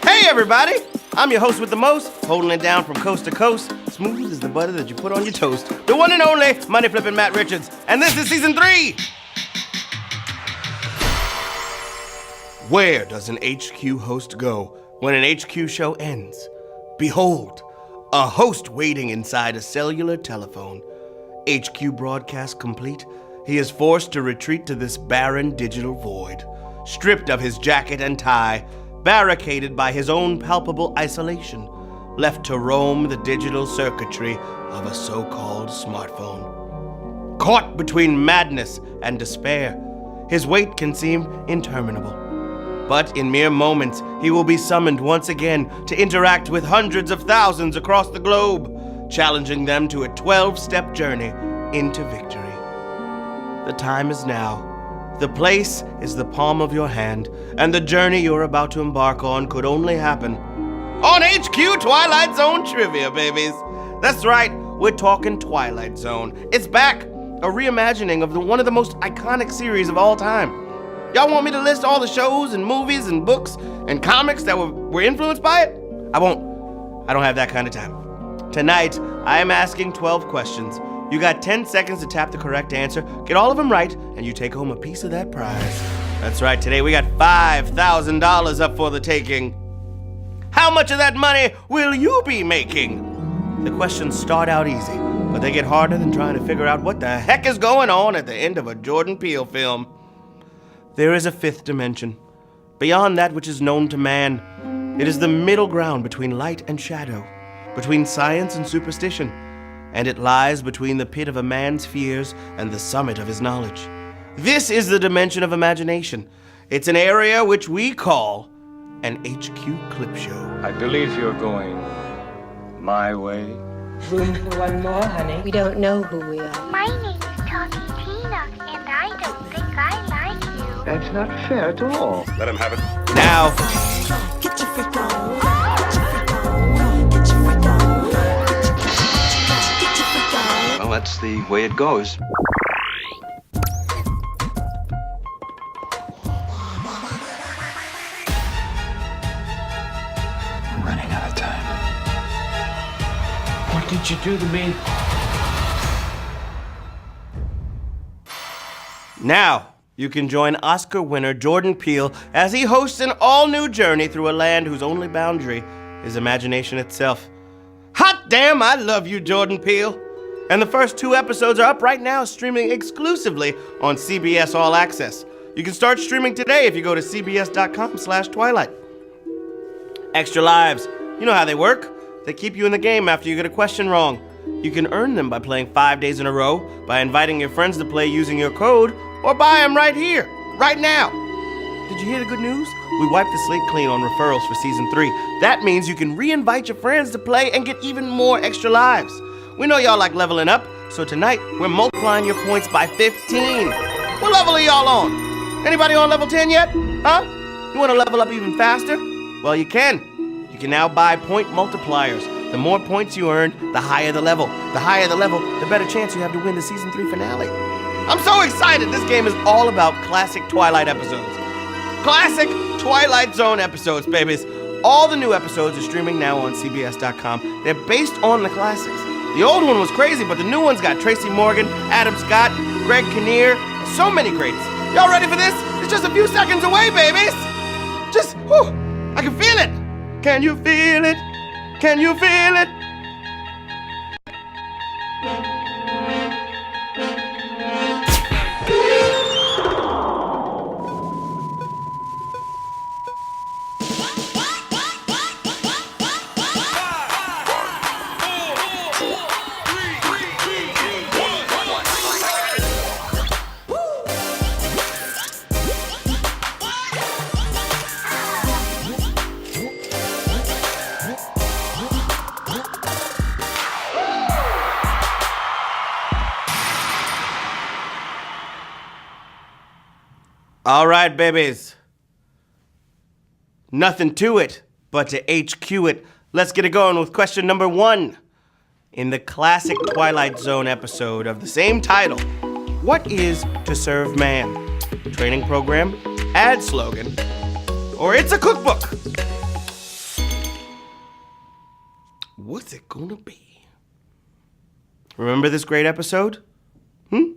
Hey everybody, I'm your host with the most, holding it down from coast to coast, smooth as the butter that you put on your toast, the one and only Money Flippin' Matt Richards, and this is season 3. Where does an HQ host go when an HQ show ends? Behold, a host waiting inside a cellular telephone. HQ broadcast complete, he is forced to retreat to this barren digital void, stripped of his jacket and tie, barricaded by his own palpable isolation, left to roam the digital circuitry of a so-called smartphone. Caught between madness and despair, his wait can seem interminable. But in mere moments, he will be summoned once again to interact with hundreds of thousands across the globe, challenging them to a 12-step journey into victory. The time is now. The place is the palm of your hand, and the journey you're about to embark on could only happen on HQ Twilight Zone Trivia, babies. That's right, we're talking Twilight Zone. It's back, a reimagining of one of the most iconic series of all time. Y'all want me to list all the shows and movies and books and comics that were influenced by it? I won't. I don't have that kind of time. Tonight, I am asking 12 questions. You got 10 seconds to tap the correct answer, get all of them right, and you take home a piece of that prize. That's right, today we got $5,000 up for the taking. How much of that money will you be making? The questions start out easy, but they get harder than trying to figure out what the heck is going on at the end of a Jordan Peele film. There is a fifth dimension, beyond that which is known to man. It is the middle ground between light and shadow, between science and superstition, and it lies between the pit of a man's fears and the summit of his knowledge. This is the dimension of imagination. It's an area which we call an HQ clip show. I believe you're going my way. Room for one more, honey. We don't know who we are. My name is Tony Tina, and I don't think I like you. That's not fair at all. Let him have it. Now, Well, that's the way it goes. I'm running out of time. What did you do to me? now, you can join Oscar winner Jordan Peele as he hosts an all-new journey through a land whose only boundary is imagination itself. Hot damn, I love you, Jordan Peele. And the first 2 episodes are up right now, streaming exclusively on CBS All Access. You can start streaming today if you go to cbs.com/Twilight. Extra lives. You know how they work. They keep you in the game after you get a question wrong. You can earn them by playing 5 days in a row, by inviting your friends to play using your code, or buy them right here, right now. Did you hear the good news? We wiped the slate clean on referrals for season 3. That means you can re-invite your friends to play and get even more extra lives. We know y'all like leveling up, so tonight we're multiplying your points by 15. What level are y'all on? Anybody on level 10 yet? Huh? You want to level up even faster? Well, you can. You can now buy point multipliers. The more points you earn, the higher the level. The higher the level, the better chance you have to win the season 3 finale. I'm so excited! This game is all about classic Twilight episodes. Classic Twilight Zone episodes, babies. All the new episodes are streaming now on CBS.com. They're based on the classics. The old one was crazy, but the new one's got Tracy Morgan, Adam Scott, Greg Kinnear, so many greats. Y'all ready for this? It's just a few seconds away, babies! Just, whew, I can feel it! Can you feel it? Can you feel it? All right, babies. Nothing to it but to HQ it. Let's get it going with question number 1. In the classic Twilight Zone episode of the same title, what is to serve man? Training program, ad slogan, or it's a cookbook? What's it gonna be? Remember this great episode? To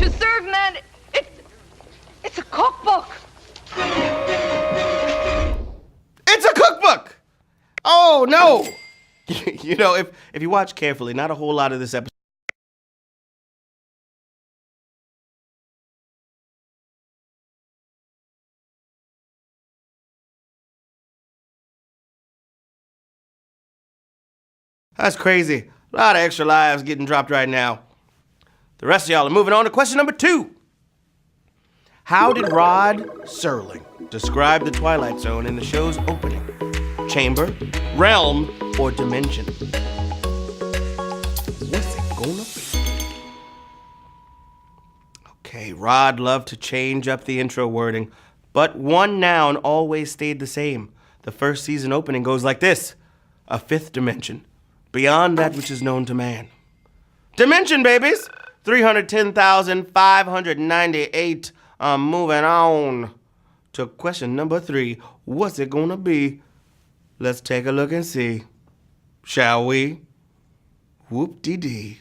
serve man, it's a cookbook. It's a cookbook! Oh, no! You know, if you watch carefully, not a whole lot of this episode. That's crazy. A lot of extra lives getting dropped right now. The rest of y'all are moving on to question number 2. How did Rod Serling describe the Twilight Zone in the show's opening? Chamber, realm, or dimension? What's it gonna be? Okay, Rod loved to change up the intro wording, but one noun always stayed the same. The first season opening goes like this: a 5th dimension, beyond that which is known to man. Dimension, babies! 310,598. I'm moving on to question number 3. What's it gonna be? Let's take a look and see. Shall we? Whoop-dee-dee.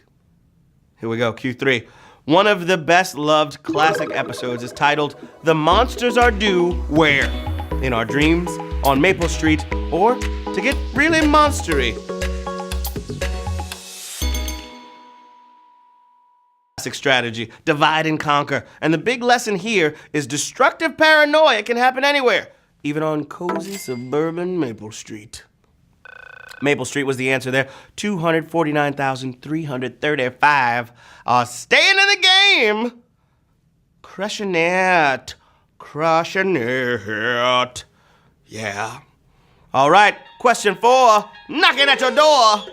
Here we go, Q3. One of the best-loved classic episodes is titled The Monsters Are Due Where? In our dreams, on Maple Street, or to get really monstery. Strategy, divide and conquer. And the big lesson here is destructive paranoia can happen anywhere, even on cozy suburban Maple Street. Maple Street was the answer there. 249,335 are staying in the game. Crushing it. Crushing it. Yeah. All right, question 4, knocking at your door.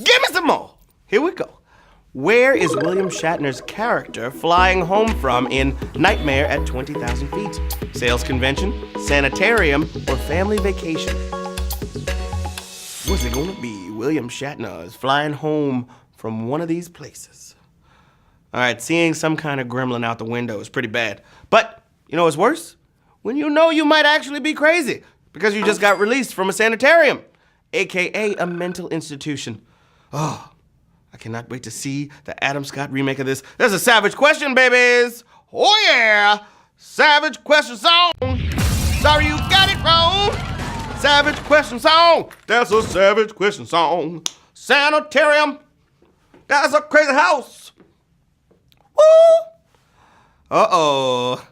Give me some more. Here we go. Where is William Shatner's character flying home from in Nightmare at 20,000 Feet? Sales convention, sanitarium, or family vacation? What's it gonna be? William Shatner is flying home from one of these places. All right, seeing some kind of gremlin out the window is pretty bad. But you know what's worse? When you know you might actually be crazy because you just got released from a sanitarium, aka a mental institution. Oh, I cannot wait to see the Adam Scott remake of this. There's a savage question, babies. Oh yeah, savage question song. Sorry you got it wrong. Savage question song. That's a savage question song. Sanitarium. That's a crazy house. Woo. Uh-oh.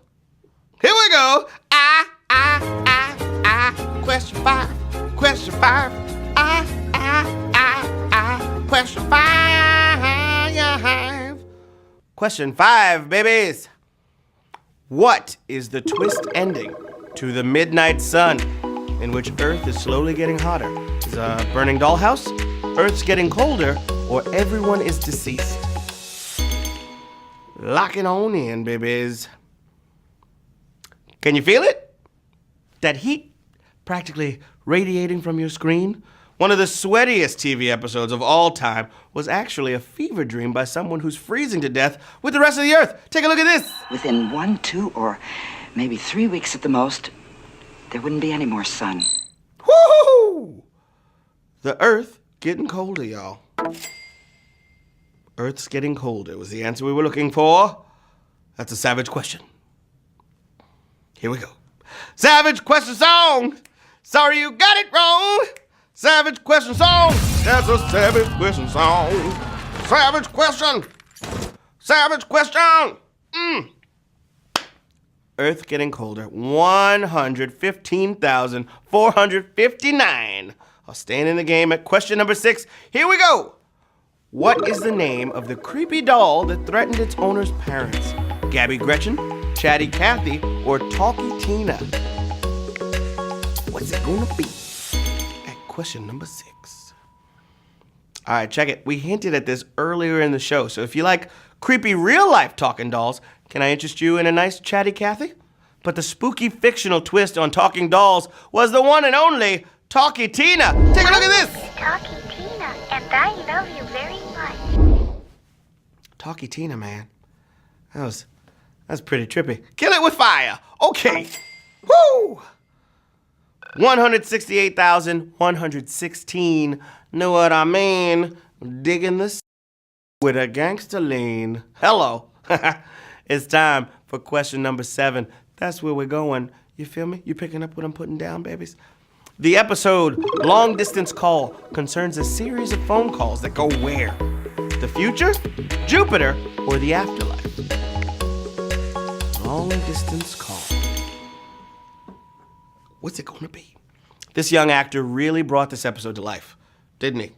Here we go. Question 5. Question 5. Question 5. Question 5, babies. What is the twist ending to The Midnight Sun, in which Earth is slowly getting hotter? Is a burning dollhouse, Earth's getting colder, or everyone is deceased? Lock it on in, babies. Can you feel it? That heat practically radiating from your screen? One of the sweatiest TV episodes of all time was actually a fever dream by someone who's freezing to death with the rest of the Earth. Take a look at this. Within 1, 2, or maybe 3 weeks at the most, there wouldn't be any more sun. Woo-hoo! The Earth getting colder, y'all. Earth's getting colder was the answer we were looking for. That's a savage question. Here we go. Savage question song. Sorry you got it wrong. Savage question song. That's a savage question song. Savage question. Savage question. Earth getting colder. 115,459 are staying in the game at question number 6. Here we go. What is the name of the creepy doll that threatened its owner's parents? Gabby Gretchen, Chatty Cathy, or Talky Tina? What's it gonna be? Question number 6. All right, check it. We hinted at this earlier in the show, so if you like creepy real-life talking dolls, can I interest you in a nice chatty Cathy? But the spooky fictional twist on talking dolls was the one and only Talkie Tina. Take a look at this. Talkie Tina, and I love you very much. Talkie Tina, man. That's pretty trippy. Kill it with fire. Okay. Woo! 168,116. Know what I mean? Digging this with a gangster lean. Hello. It's time for question number 7. That's where we're going. You feel me? You picking up what I'm putting down, babies? The episode, Long Distance Call, concerns a series of phone calls that go where? The future, Jupiter, or the afterlife? Long Distance Call. What's it gonna be? This young actor really brought this episode to life, didn't he?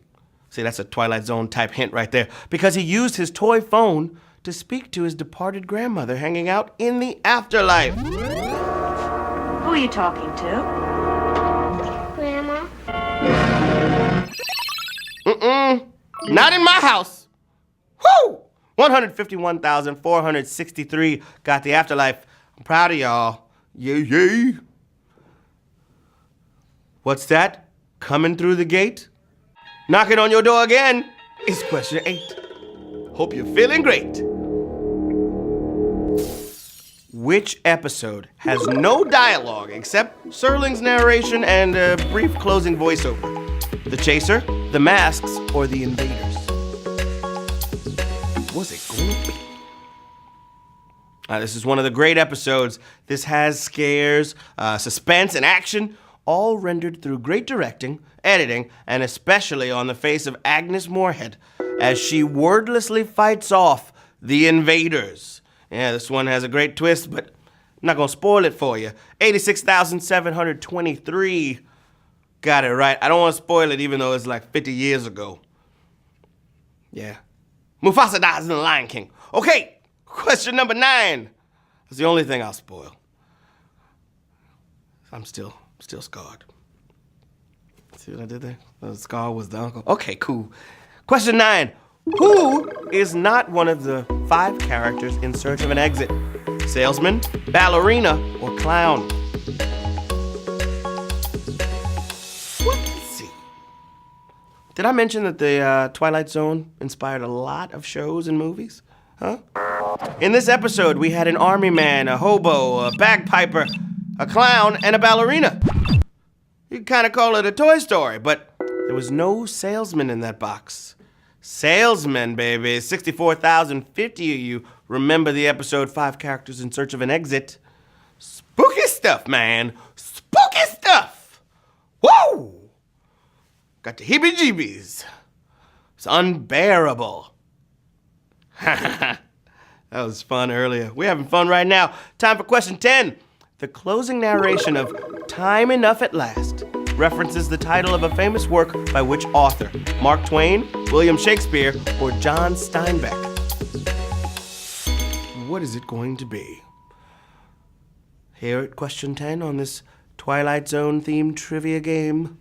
See, that's a Twilight Zone type hint right there. Because he used his toy phone to speak to his departed grandmother hanging out in the afterlife. Who are you talking to? Grandma. Not in my house. Woo! 151,463 got the afterlife. I'm proud of y'all. Yay. What's that? Coming through the gate? Knocking on your door again? It's question 8. Hope you're feeling great. Which episode has no dialogue except Serling's narration and a brief closing voiceover? The Chaser, The Masks, or The Invaders? What's it gonna be? This is one of the great episodes. This has scares, suspense, and action, all rendered through great directing, editing, and especially on the face of Agnes Moorehead as she wordlessly fights off the invaders. Yeah, this one has a great twist, but I'm not gonna spoil it for you. 86,723 got it right. I don't want to spoil it even though it's like 50 years ago. Yeah. Mufasa dies in The Lion King. Okay, question number 9. That's the only thing I'll spoil. I'm still scarred. See what I did there? The scar was the uncle. Okay, cool. Question 9. Who is not one of the 5 characters in Search of an Exit? Salesman, ballerina, or clown? Let's see. Did I mention that the Twilight Zone inspired a lot of shows and movies? Huh? In this episode, we had an army man, a hobo, a bagpiper, a clown, and a ballerina. You could kind of call it a Toy Story, but there was no salesman in that box. Salesman, baby. 64,050 of you remember the episode 5 characters in Search of an Exit. Spooky stuff, man. Spooky stuff. Whoa! Got the heebie-jeebies. It's unbearable. That was fun earlier. We're having fun right now. Time for question 10. The closing narration of Time Enough at Last references the title of a famous work by which author? Mark Twain, William Shakespeare, or John Steinbeck? What is it going to be? Here at question 10 on this Twilight Zone themed trivia game.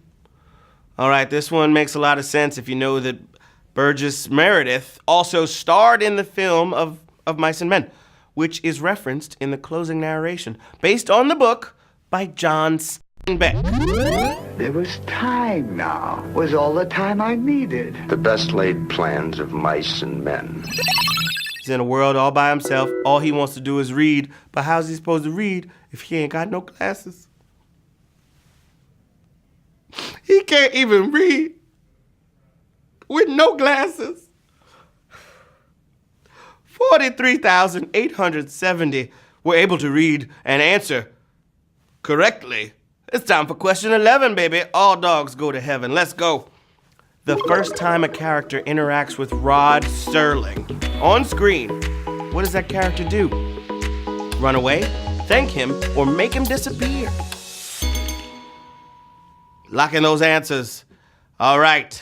All right, this one makes a lot of sense if you know that Burgess Meredith also starred in the film of Mice and Men, which is referenced in the closing narration, based on the book by John Steinbeck. There was time now. Was all the time I needed. The best laid plans of mice and men. He's in a world all by himself. All he wants to do is read. But how's he supposed to read if he ain't got no glasses? He can't even read with no glasses. 43,870 were able to read and answer correctly. It's time for question 11, baby. All dogs go to heaven. Let's go. The first time a character interacts with Rod Serling on screen, what does that character do? Run away, thank him, or make him disappear? Lock in those answers. All right.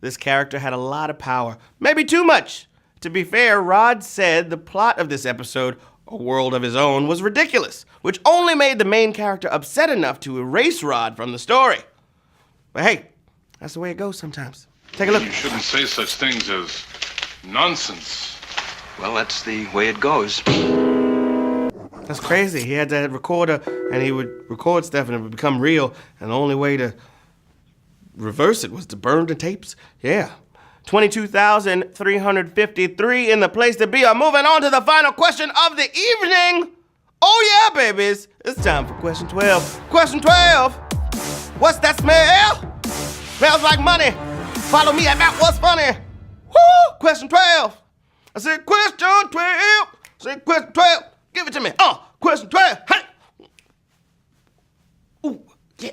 This character had a lot of power. Maybe too much. To be fair, Rod said the plot of this episode, A World of His Own, was ridiculous, which only made the main character upset enough to erase Rod from the story. But hey, that's the way it goes sometimes. Take a look. You shouldn't say such things as nonsense. Well, that's the way it goes. That's crazy. He had that recorder, and he would record stuff, and it would become real, and the only way to reverse it was to burn the tapes. Yeah. 22,353 in the place to be. I'm moving on to the final question of the evening. Oh yeah, babies. It's time for question 12. Question 12. What's that smell? Smells like money. Follow me at Matt What's Funny. Woo! Question 12. I said question 12. I said question 12. Give it to me. Question 12. Hey. Ooh, yeah.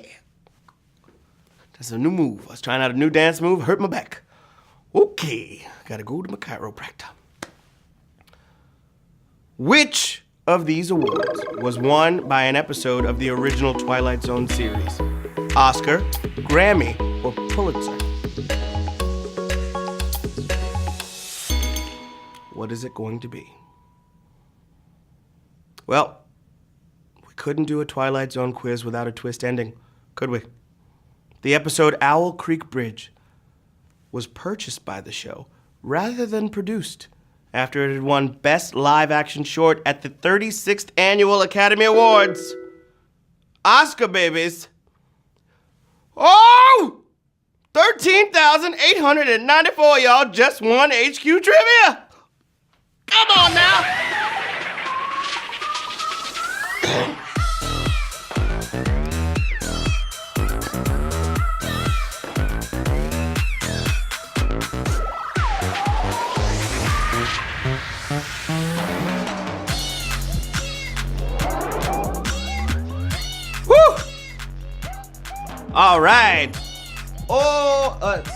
That's a new move. I was trying out a new dance move. Hurt my back. Okay. Gotta go to my chiropractor. Which of these awards was won by an episode of the original Twilight Zone series? Oscar, Grammy, or Pulitzer? What is it going to be? Well, we couldn't do a Twilight Zone quiz without a twist ending, could we? The episode Owl Creek Bridge was purchased by the show rather than produced after it had won Best Live Action Short at the 36th Annual Academy Awards. Oscar babies. Oh! 13,894 y'all just won HQ Trivia. Come on now. Woo! All right.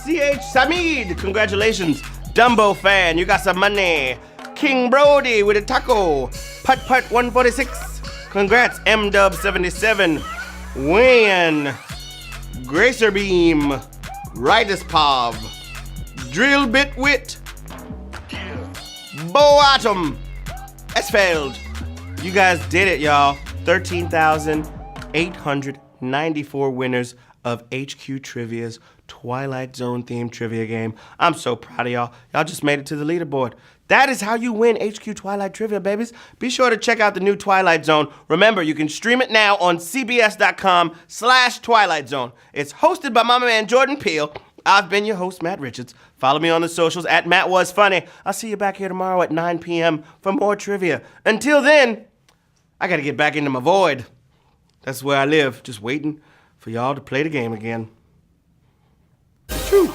C.H. Samid, congratulations. Dumbo fan, you got some money. King Brody with a taco. Putt 146. Congrats, M-Dub77. Wayne. Gracer Beam. Ridus Pov. Drill Bit Wit. Bo Atom. Esfeld. You guys did it, y'all. 13,894 winners of HQ Trivia's Twilight Zone themed trivia game. I'm so proud of y'all. Y'all just made it to the leaderboard. That is how you win HQ Twilight Trivia, babies. Be sure to check out the new Twilight Zone. Remember, you can stream it now on cbs.com/Twilight Zone. It's hosted by my man Jordan Peele. I've been your host, Matt Richards. Follow me on the socials at Matt Was Funny. I'll see you back here tomorrow at 9 p.m. for more trivia. Until then, I gotta get back into my void. That's where I live, just waiting for y'all to play the game again. True.